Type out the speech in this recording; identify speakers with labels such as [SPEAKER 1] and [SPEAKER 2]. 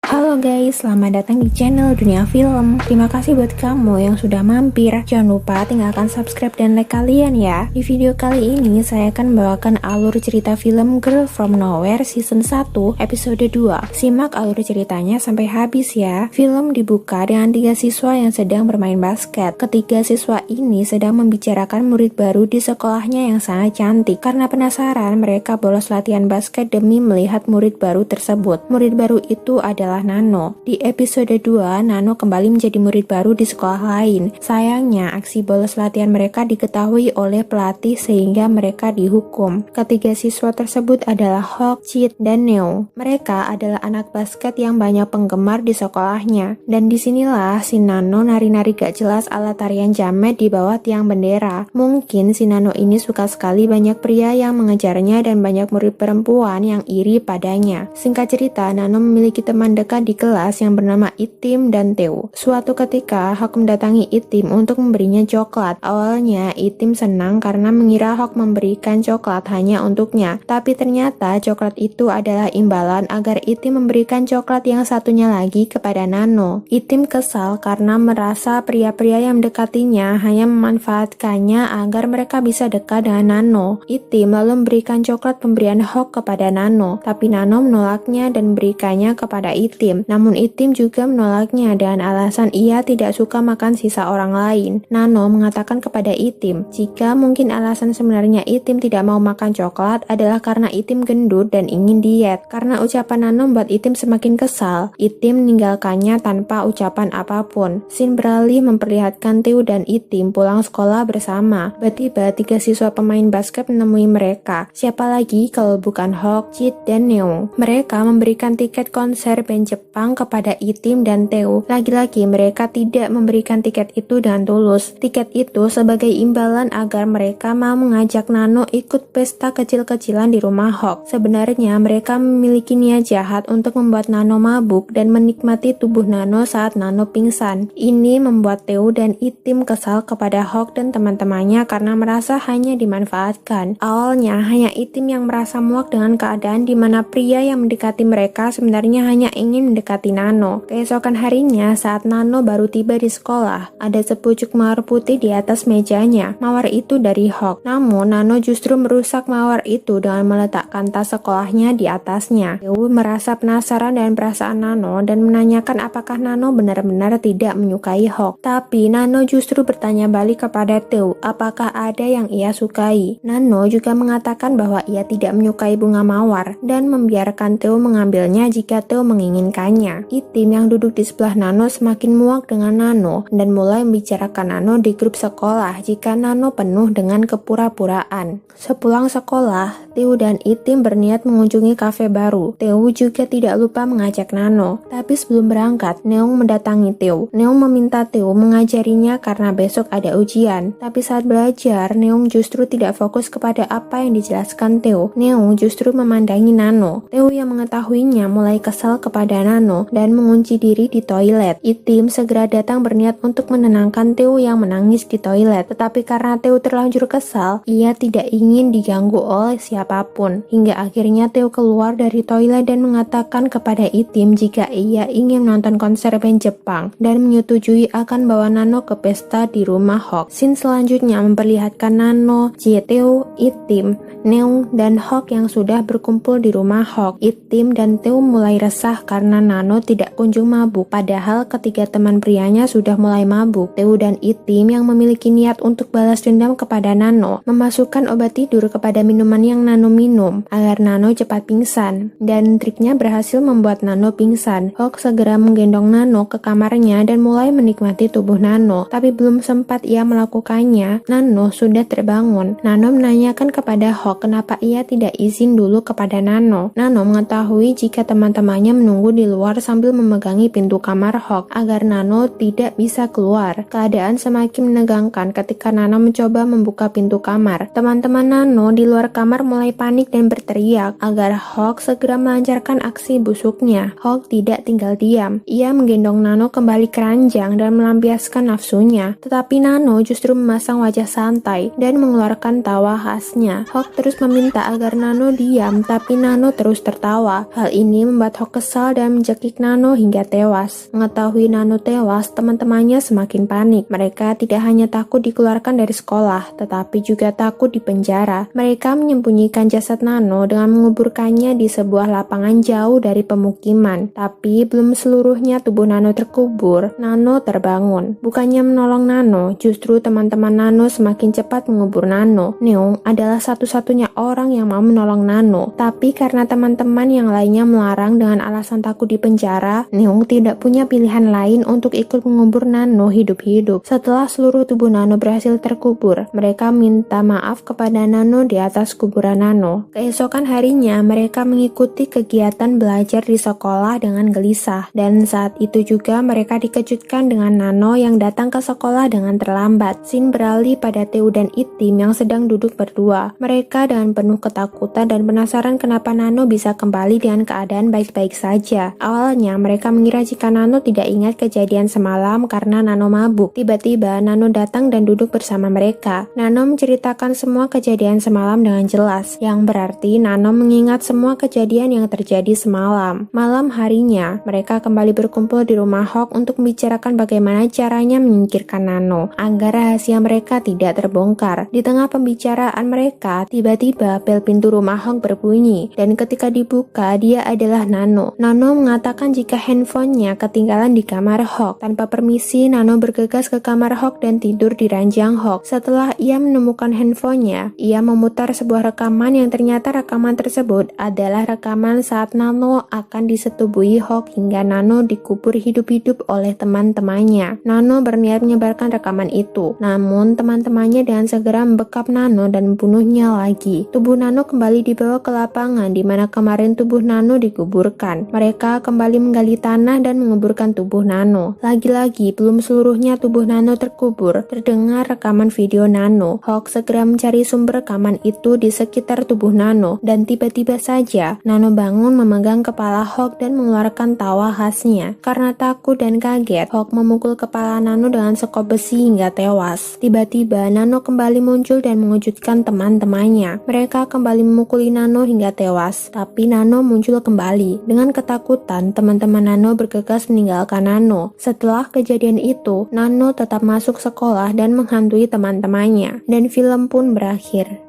[SPEAKER 1] Halo guys, selamat datang di channel Dunia Film. Terima kasih buat kamu yang sudah mampir. Jangan lupa tinggalkan subscribe dan like kalian ya. Di video kali ini saya akan membawakan alur cerita film Girl From Nowhere season 1 episode 2. Simak alur ceritanya sampai habis ya. Film dibuka dengan 3 siswa yang sedang bermain basket. Ketiga siswa ini sedang membicarakan murid baru di sekolahnya yang sangat cantik. Karena penasaran, mereka bolos latihan basket demi melihat murid baru tersebut. Murid baru itu adalah Nano. Di episode 2, Nano kembali menjadi murid baru di sekolah lain. Sayangnya, aksi bolos latihan mereka diketahui oleh pelatih sehingga mereka dihukum. Ketiga siswa tersebut adalah Hawk, Chit, dan Neo. Mereka adalah anak basket yang banyak penggemar di sekolahnya. Dan disinilah si Nano nari-nari gak jelas ala tarian jamet di bawah tiang bendera. Mungkin si Nano ini suka sekali banyak pria yang mengejarnya dan banyak murid perempuan yang iri padanya. Singkat cerita, Nano memiliki teman dekat di kelas yang bernama Itim dan Teo. Suatu ketika, Hawk mendatangi Itim untuk memberinya coklat. Awalnya, Itim senang karena mengira Hawk memberikan coklat hanya untuknya. Tapi ternyata coklat itu adalah imbalan agar Itim memberikan coklat yang satunya lagi kepada Nano. Itim kesal karena merasa pria-pria yang mendekatinya hanya memanfaatkannya agar mereka bisa dekat dengan Nano. Itim lalu memberikan coklat pemberian Hawk kepada Nano, tapi Nano menolaknya dan memberikannya kepada Itim. Namun Itim juga menolaknya dengan alasan ia tidak suka makan sisa orang lain. Nano mengatakan kepada Itim, jika mungkin alasan sebenarnya Itim tidak mau makan coklat adalah karena Itim gendut dan ingin diet. Karena ucapan Nano membuat Itim semakin kesal, Itim meninggalkannya tanpa ucapan apapun. Scene beralih memperlihatkan Teo dan Itim pulang sekolah bersama. Tiba-tiba 3 siswa pemain basket menemui mereka. Siapa lagi kalau bukan Hawk, Chit, dan Neo. Mereka memberikan tiket konser band Jepang kepada Itim dan Teo. Lagi-lagi mereka tidak memberikan tiket itu dengan tulus. Tiket itu sebagai imbalan agar mereka mau mengajak Nano ikut pesta kecil-kecilan di rumah Hawk. Sebenarnya mereka memiliki niat jahat untuk membuat Nano mabuk dan menikmati tubuh Nano saat Nano pingsan. Ini membuat Teo dan Itim kesal kepada Hawk dan teman-temannya karena merasa hanya dimanfaatkan. Awalnya hanya Itim yang merasa muak dengan keadaan di mana pria yang mendekati mereka sebenarnya hanya ingin mendekati Nano. Keesokan harinya saat Nano baru tiba di sekolah, ada sepucuk mawar putih di atas mejanya. Mawar itu dari Hawk. Namun Nano justru merusak mawar itu dengan meletakkan tas sekolahnya di atasnya. Teo merasa penasaran dengan perasaan Nano dan menanyakan apakah Nano benar-benar tidak menyukai Hawk. Tapi Nano justru bertanya balik kepada Teo apakah ada yang ia sukai. Nano juga mengatakan bahwa ia tidak menyukai bunga mawar dan membiarkan Teo mengambilnya jika Teo menginginkannya. Itim yang duduk di sebelah Nano semakin muak dengan Nano dan mulai membicarakan Nano di grup sekolah jika Nano penuh dengan kepura-puraan. Sepulang sekolah, Teo dan Itim berniat mengunjungi kafe baru. Teo juga tidak lupa mengajak Nano. Tapi sebelum berangkat, Neong mendatangi Teo. Neong meminta Teo mengajarinya karena besok ada ujian. Tapi saat belajar, Neong justru tidak fokus kepada apa yang dijelaskan Teo. Neong justru memandangi Nano. Teo yang mengetahuinya mulai kesal kepada Nano dan mengunci diri di toilet. Itim segera datang berniat untuk menenangkan Teo yang menangis di toilet. Tetapi karena Teo terlanjur kesal, ia tidak ingin diganggu oleh siapapun. Hingga akhirnya Teo keluar dari toilet dan mengatakan kepada Itim jika ia ingin menonton konser band Jepang dan menyetujui akan bawa Nano ke pesta di rumah Hawk. Scene selanjutnya memperlihatkan Nano, Chit, Teo, Itim, Neo, dan Hawk yang sudah berkumpul di rumah Hawk. Itim dan Teo mulai resah karena Nano tidak kunjung mabuk. Padahal ketiga teman prianya sudah mulai mabuk. Teo dan Itim yang memiliki niat untuk balas dendam kepada Nano memasukkan obat tidur kepada minuman yang Nano minum agar Nano cepat pingsan. Dan triknya berhasil membuat Nano pingsan. Hawk segera menggendong Nano ke kamarnya dan mulai menikmati tubuh Nano. Tapi belum sempat ia melakukannya, Nano sudah terbangun. Nano menanyakan kepada Hawk kenapa ia tidak izin dulu kepada Nano. Nano mengetahui jika teman-temannya menunggu di luar sambil memegangi pintu kamar Hawk agar Nano tidak bisa keluar. Keadaan semakin menegangkan ketika Nano mencoba membuka pintu kamar. Teman-teman Nano di luar kamar mulai panik dan berteriak agar Hawk segera melancarkan aksi busuknya. Hawk tidak tinggal diam. Ia menggendong Nano kembali ke ranjang dan melampiaskan nafsunya. Tetapi Nano justru memasang wajah santai dan mengeluarkan tawa khasnya. Hawk terus meminta agar Nano diam, tapi Nano terus tertawa. Hal ini membuat Hawk kesal dan mencekik Nano hingga tewas. Mengetahui Nano tewas, teman-temannya semakin panik. Mereka tidak hanya takut dikeluarkan dari sekolah, tetapi juga takut dipenjara. Mereka menyembunyikan jasad Nano dengan menguburkannya di sebuah lapangan jauh dari pemukiman. Tapi belum seluruhnya tubuh Nano terkubur, Nano terbangun. Bukannya menolong Nano, justru teman-teman Nano semakin cepat mengubur Nano. Neung adalah satu-satunya orang yang mau menolong Nano. Tapi karena teman-teman yang lainnya melarang dengan alasan takut dipenjara, Neung tidak punya pilihan lain untuk ikut mengubur Nano hidup-hidup. Setelah seluruh tubuh Nano berhasil terkubur, mereka minta maaf kepada Nano di atas kuburan Nano. Keesokan harinya, mereka mengikuti kegiatan belajar di sekolah dengan gelisah. Dan saat itu juga mereka dikejutkan dengan Nano yang datang ke sekolah dengan terlambat. Scene beralih pada Teu dan Itim yang sedang duduk berdua. Mereka dengan penuh ketakutan dan penasaran kenapa Nano bisa kembali dengan keadaan baik-baik saja. Awalnya mereka mengira jika Nano tidak ingat kejadian semalam karena Nano mabuk. Tiba-tiba Nano datang dan duduk bersama mereka. Nano menceritakan semua kejadian semalam dengan jelas, yang berarti Nano mengingat semua kejadian yang terjadi semalam. Malam harinya, mereka kembali berkumpul di rumah Hawk untuk membicarakan bagaimana caranya menyingkirkan Nano agar rahasia mereka tidak terbongkar. Di tengah pembicaraan mereka, tiba-tiba bel pintu rumah Hawk berbunyi, dan ketika dibuka, dia adalah Nano. Nano mengatakan jika handphonenya ketinggalan di kamar Hawk. Tanpa permisi, Nano bergegas ke kamar Hawk dan tidur di ranjang Hawk. Setelah ia menemukan handphonenya, ia memutar sebuah rekaman yang ternyata rekaman tersebut adalah rekaman saat Nano akan disetubuhi Hawk hingga Nano dikubur hidup-hidup oleh teman-temannya. Nano berniat menyebarkan rekaman itu, namun teman-temannya dengan segera membekap Nano dan membunuhnya lagi. Tubuh Nano kembali dibawa ke lapangan di mana kemarin tubuh Nano dikuburkan. Mereka kembali menggali tanah dan menguburkan tubuh Nano. Lagi-lagi belum seluruhnya tubuh Nano terkubur, terdengar rekaman video Nano. Hawk segera mencari sumber rekaman itu di sekitar tubuh Nano, dan tiba-tiba saja Nano bangun memegang kepala Hawk dan mengeluarkan tawa khasnya. Karena takut dan kaget, Hawk memukul kepala Nano dengan sekop besi hingga tewas. Tiba-tiba Nano kembali muncul dan mengejutkan teman-temannya. Mereka kembali memukuli Nano hingga tewas, tapi Nano muncul kembali. Dengan ketakutan, teman-teman Nano bergegas meninggalkan Nano. Setelah kejadian itu, Nano tetap masuk sekolah dan menghantui teman-temannya, dan film pun berakhir.